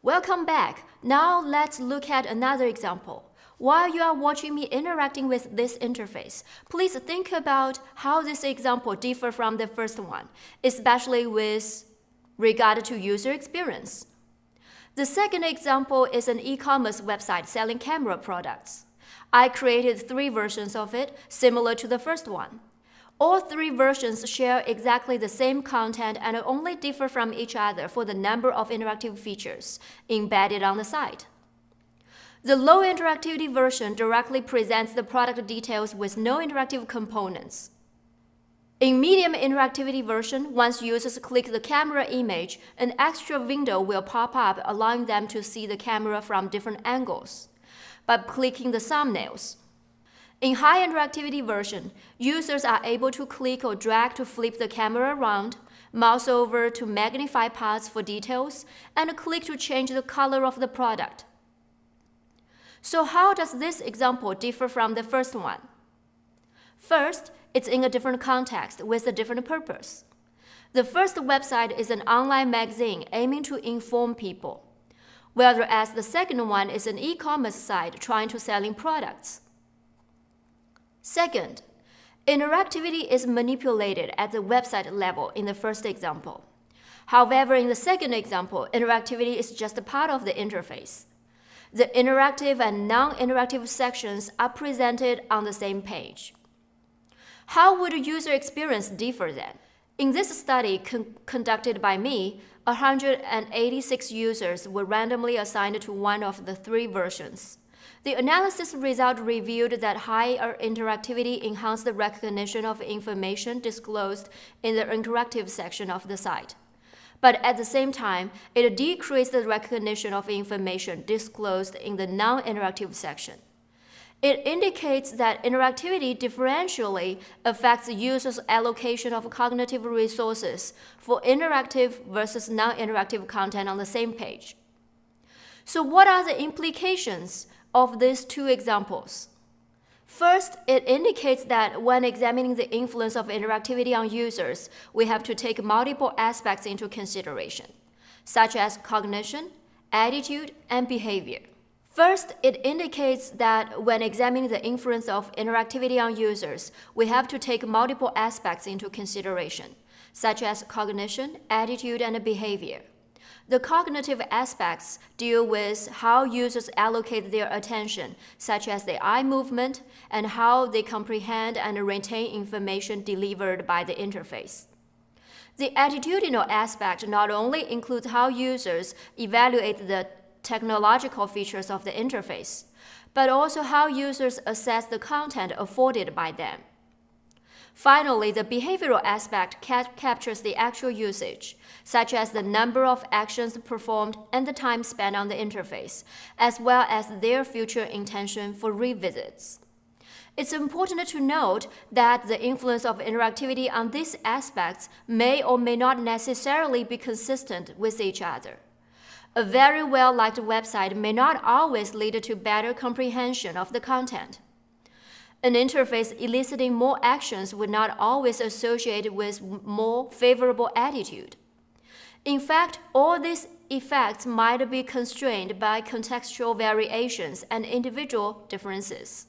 Welcome back. Now let's look at another example. While you are watching me interacting with this interface, please think about how this example differs from the first one, especially with regard to user experience. The second example is an e-commerce website selling camera products. I created 3 versions of it, similar to the first one. All 3 versions share exactly the same content and only differ from each other for the number of interactive features embedded on the site. The low interactivity version directly presents the product details with no interactive components. In medium interactivity version, once users click the camera image, an extra window will pop up allowing them to see the camera from different angles by clicking the thumbnails. In high interactivity version, users are able to click or drag to flip the camera around, mouse over to magnify parts for details, and click to change the color of the product. So how does this example differ from the first one? First, it's in a different context with a different purpose. The first website is an online magazine aiming to inform people, whereas the second one is an e-commerce site trying to sell products. Second, interactivity is manipulated at the website level in the first example. However, in the second example, interactivity is just a part of the interface. The interactive and non-interactive sections are presented on the same page. How would user experience differ then? In this study conducted by me, 186 users were randomly assigned to one of the 3 versions. The analysis result revealed that higher interactivity enhanced the recognition of information disclosed in the interactive section of the site. But at the same time, it decreased the recognition of information disclosed in the non-interactive section. It indicates that interactivity differentially affects the user's allocation of cognitive resources for interactive versus non-interactive content on the same page. So what are the implications of these 2 examples? First, it indicates that when examining the influence of interactivity on users, we have to take multiple aspects into consideration, such as cognition, attitude, and behavior. First, it indicates that when examining the influence of interactivity on users, we have to take multiple aspects into consideration, such as cognition, attitude, and behavior. The cognitive aspects deal with how users allocate their attention, such as the eye movement and how they comprehend and retain information delivered by the interface. The attitudinal aspect not only includes how users evaluate the technological features of the interface, but also how users assess the content afforded by them. Finally, the behavioral aspect captures the actual usage, such as the number of actions performed and the time spent on the interface, as well as their future intention for revisits. It's important to note that the influence of interactivity on these aspects may or may not necessarily be consistent with each other. A very well-liked website may not always lead to better comprehension of the content. An interface eliciting more actions would not always associate with more favorable attitude. In fact, all these effects might be constrained by contextual variations and individual differences.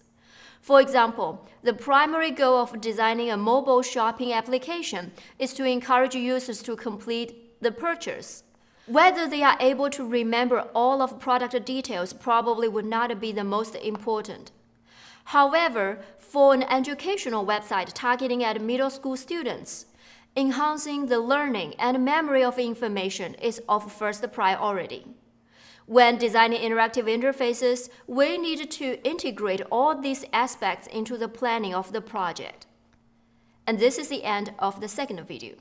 For example, the primary goal of designing a mobile shopping application is to encourage users to complete the purchase. Whether they are able to remember all of product details probably would not be the most important. However, for an educational website targeting at middle school students, enhancing the learning and memory of information is of first priority. When designing interactive interfaces, we need to integrate all these aspects into the planning of the project. And this is the end of the second video.